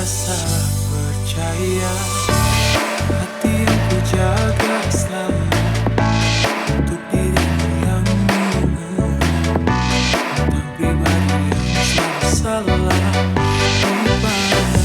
rasa percaya, hati yang ku jaga selama untuk dirimu yang dulu. Tentang pribadi yang selalu salah di pandang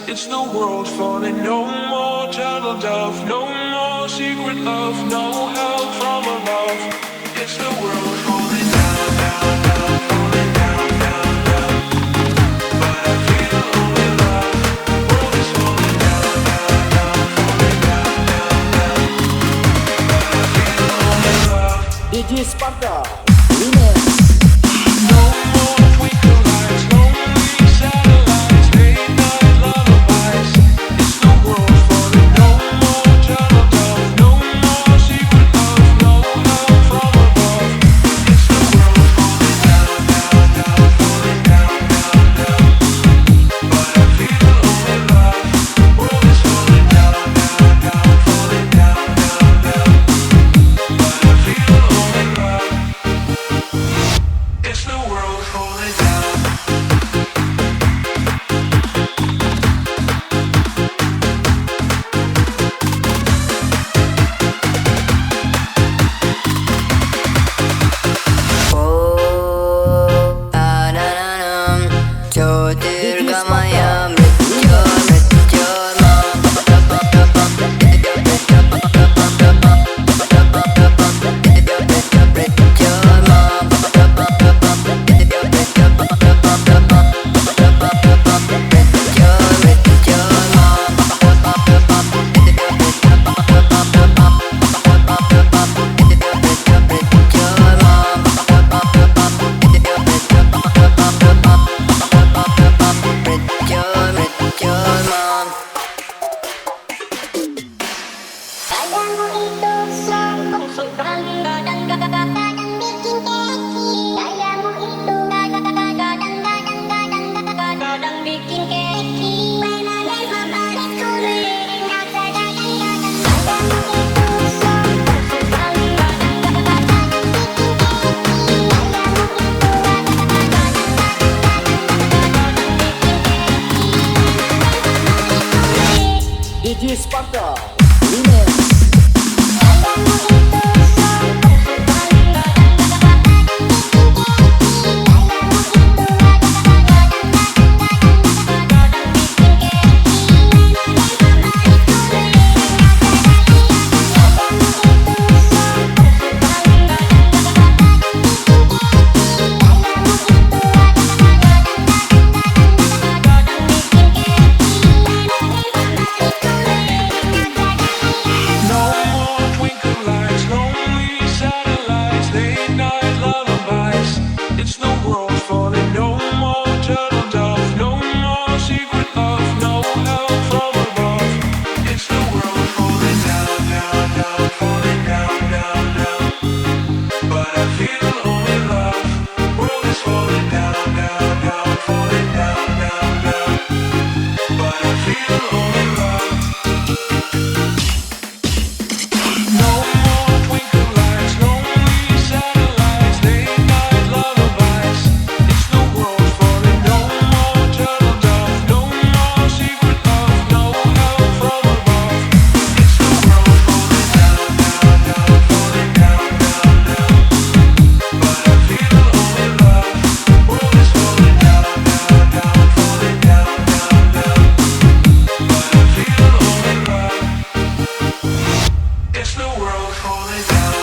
It's the world falling. No more turtle dove, no more secret love, no help from above. It's the world falling down, down, down, falling down, down, down. But I feel only love. World is falling down, down, down, falling down, down, down. But I feel only love. DJ Sparta, Remix. No more twinkle lights, lonely satellites, late night lullabies. It's the world falling. No more turtle dove, no more secret love, no help from above. It's the world falling down, down, down, falling down, down, down. But I feel only love. World is falling down, down, down, falling down, down, down. But I feel only love. It's the world falling down. DJ Sparta, Remix. No more twinkle lights, lonely satellites, late night lullabies. It's the world falling. No more turtle dove, no more secret love, no help from above. It's the world falling down, down, down, falling down, down, down. But I feel only love. World is falling down, down, down, falling down, down, down. But I feel only love. No more twinkle lights, lonely satellites, late night lullabies. It's the world falling. No more turtle dove, no more secret love, no help from above. It's the world falling down, down, down, falling down, down, down. But I feel only love. World is falling down, down, down, falling down, down, down. But I feel only love. It's the world falling down.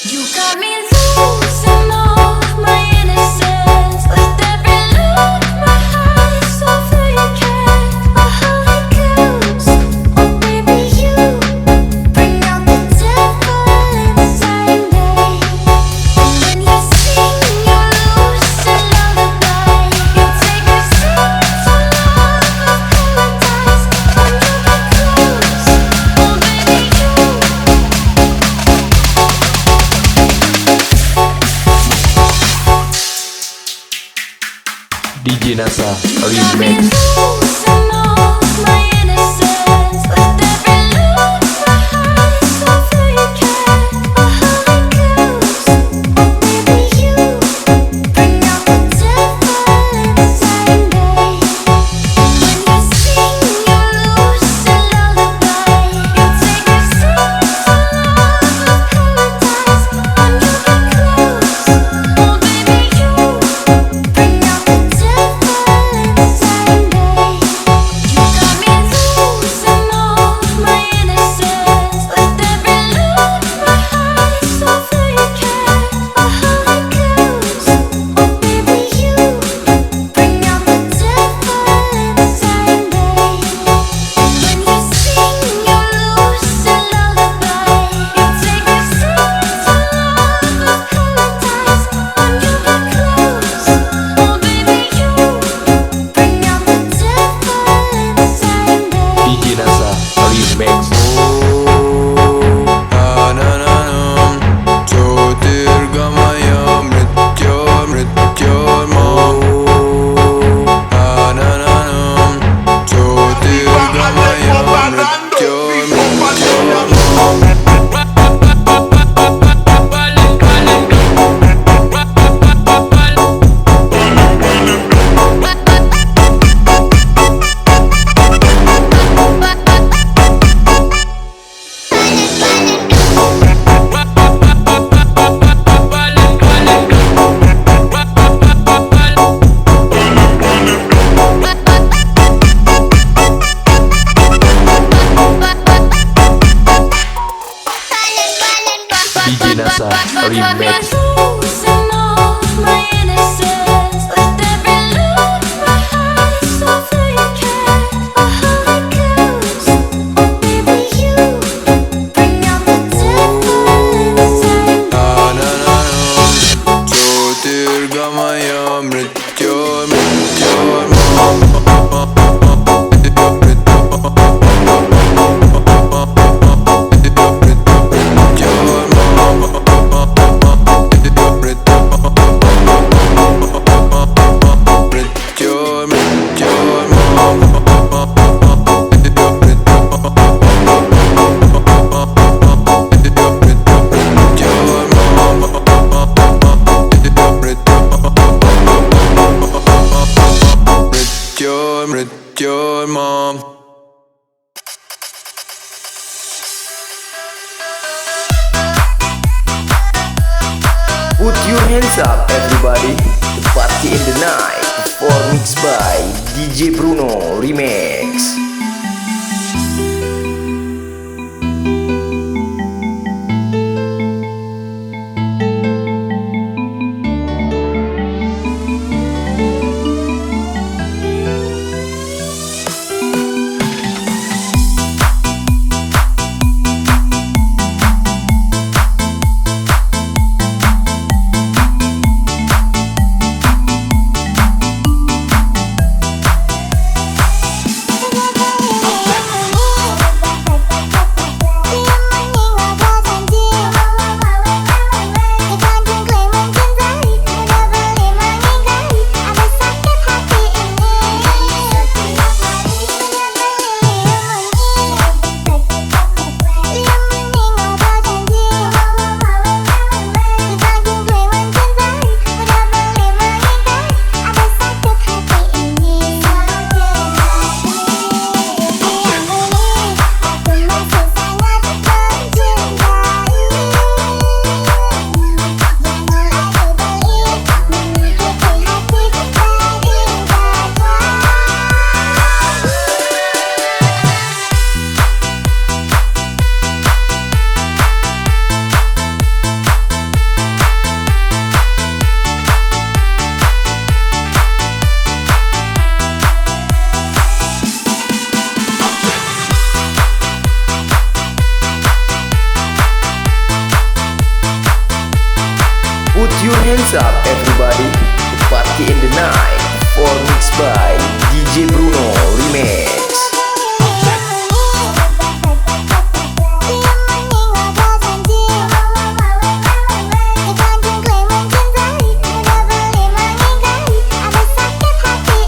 You got me losing all of my innocence. With every look, my heart is so vacant. My heart goes. DJ Nasa Got me Remix. losing all my innocence. Let every look my eyes so feel you care. Oh, how it goes. Oh, baby, you bring out the devil inside me. When you sing your lucid lullaby, you take me straight to love of paradise. When you get close, oh, baby, you bring out the devil inside me. You got me losing all my innocence. Let every look my eyes so feel you care. Oh, how it goes. Oh, baby, you bring out the devil inside me. When you sing your lucid lullaby, you take me straight to love of paradise. When you get close, oh, baby, you bring out the devil inside me. DJ Nasa Remix. Ananam, Jyotirgamaya Mrityormam. Ananam, Jyotirgamaya Mrityormam. DJ Nasa Remix. Losing all my innocence. Let every look my eyes so feel you care. Oh, how it goes. Oh, baby, you bring out the devil inside me. Ananam, Jyotirgamaya Mrityormam. Mom. Put your hands up, everybody. The party in the night. Performance by DJ Bruno Remix. Put your hands up, everybody. The party in the night. Performance by DJ Bruno Remix. Hati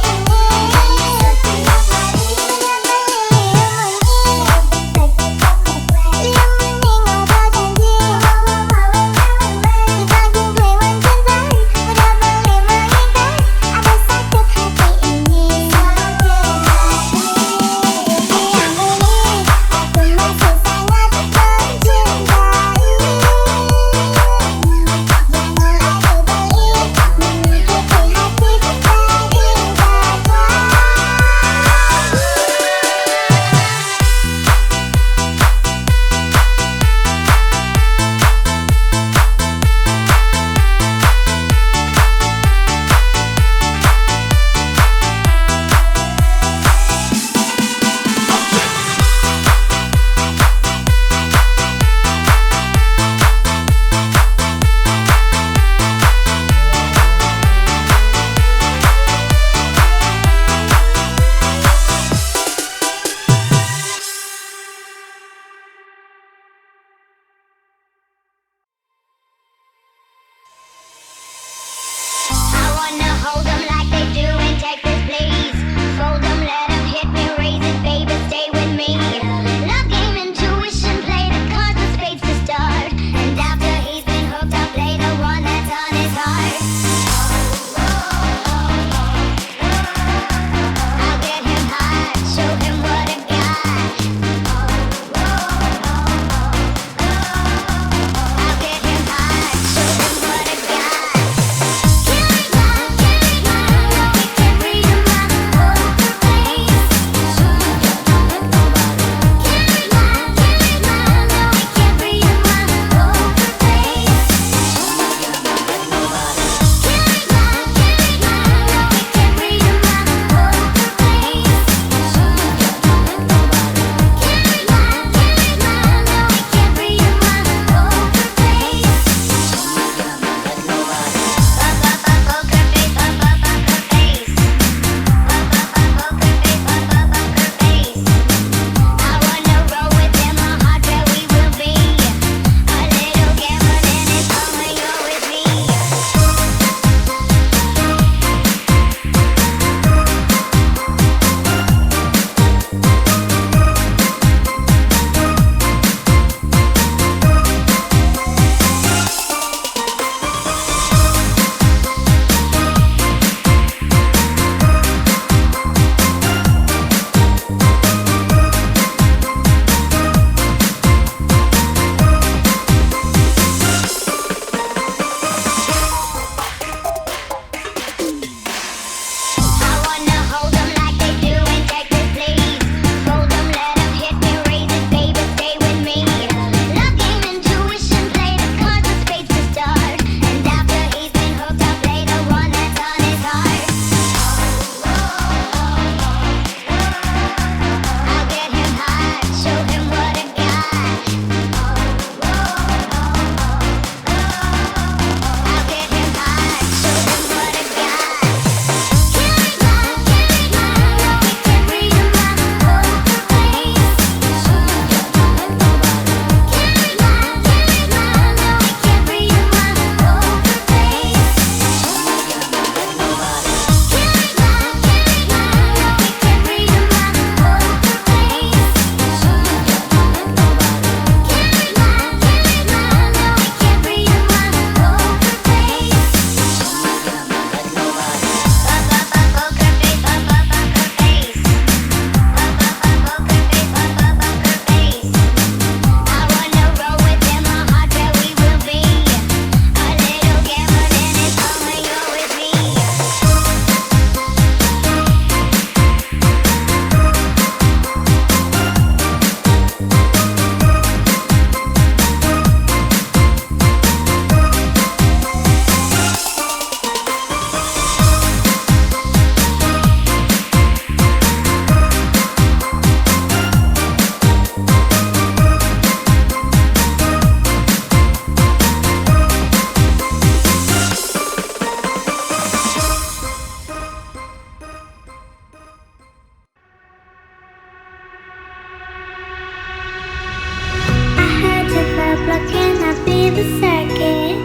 the circuit.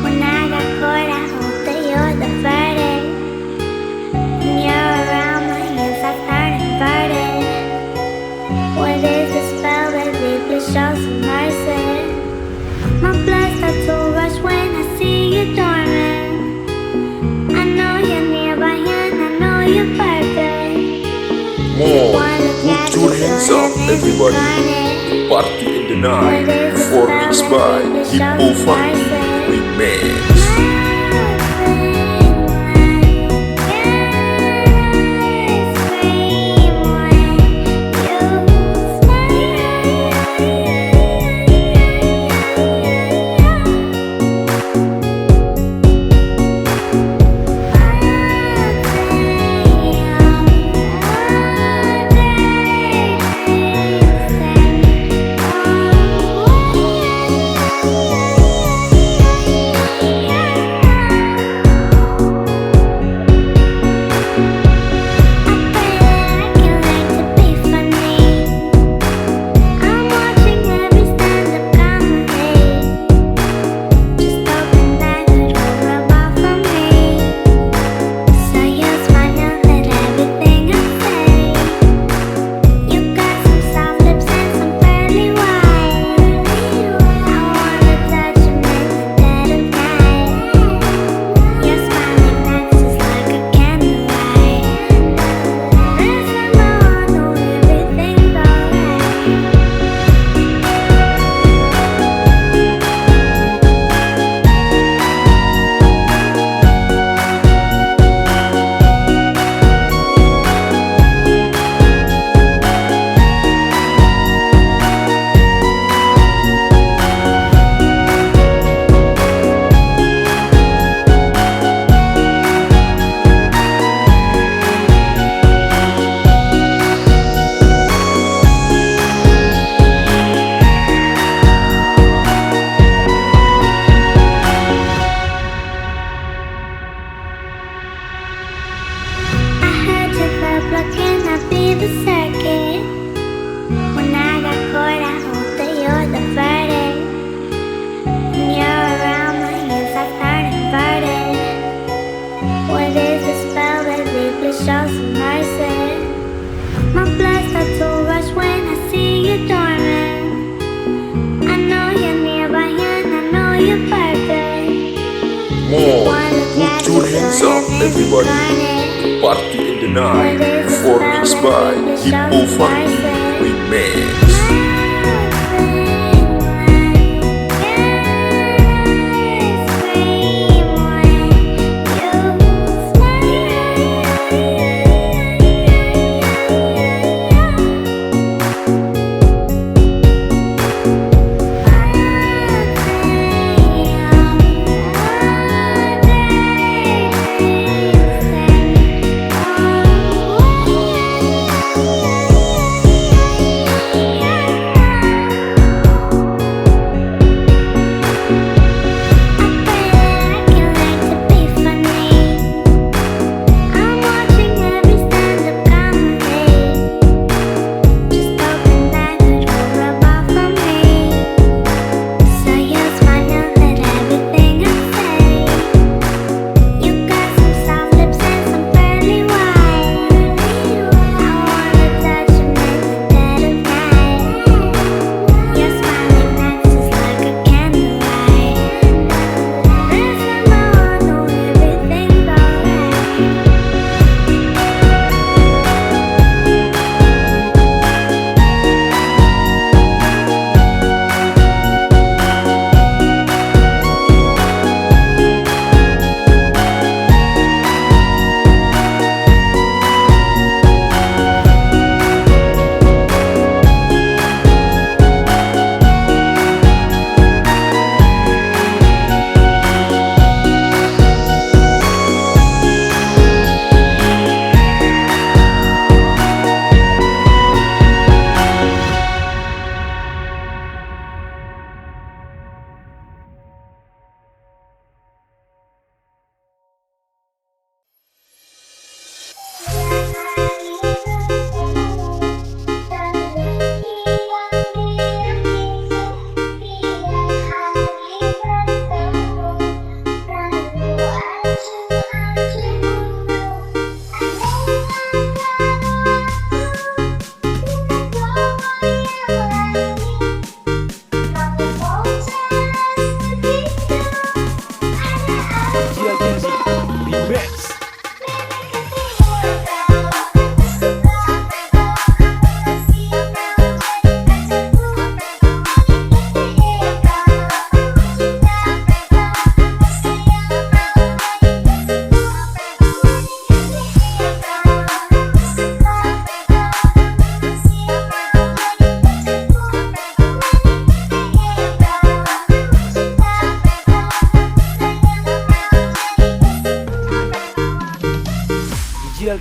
When I got caught, I hope that you're the verdict. When you're around, my hands are turning inverted. What is the spell, baby? Please show some mercy. My blood starts to rush when I see you dormant. I know you're nearby and I know you're perfect. More, put your hands up, everybody. Party in the night, performance by Kumpulan Remix. Show some mercy. My blood starts to rush when I see you dormant. I know you're nearby and I know you're perfect. More, put your hands up, everybody. Party in the night, performance by Kumpulan Remix. Yeah.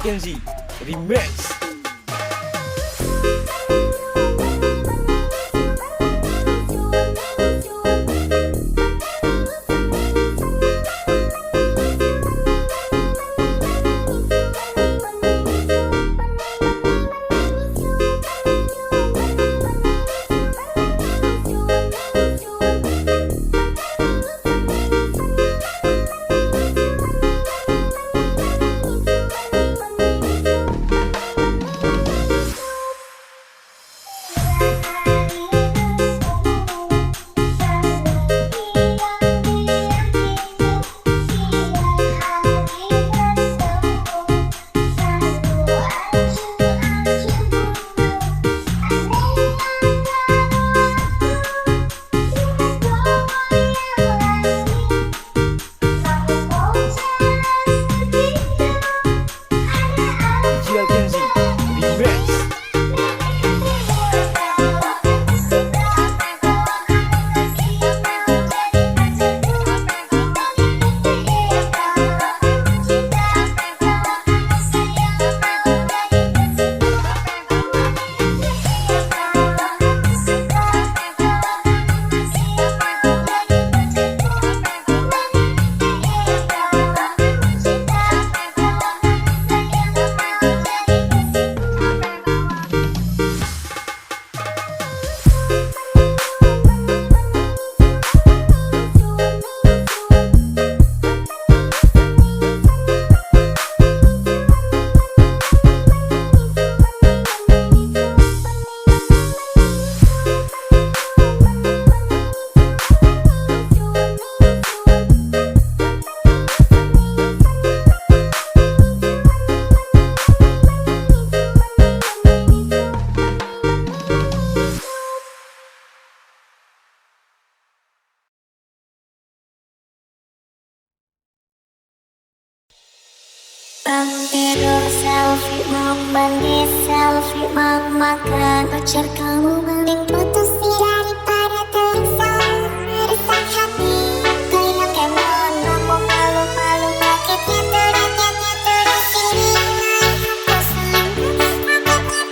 Kenzi Remix. Tidur selfie, mau mandi selfie, mau makan pacar kamu mending putus daripada tersisa. Resah hati, kayak kemon, ngomong malu-malu, sakitnya terus ini. Aku selingkuh, sakitnya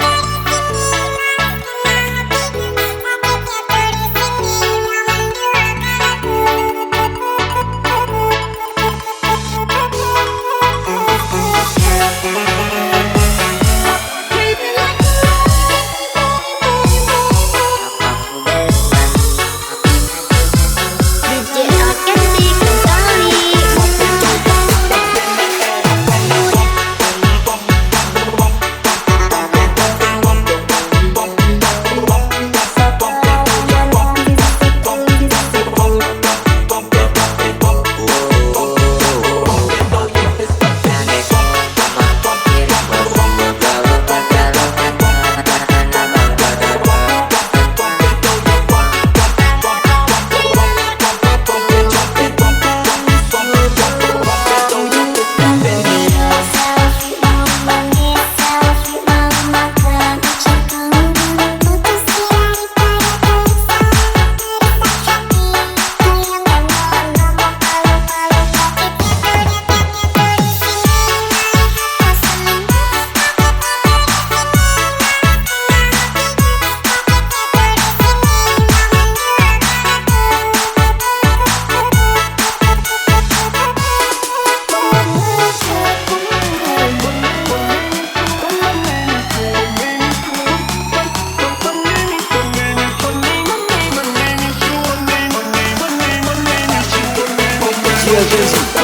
Kenzi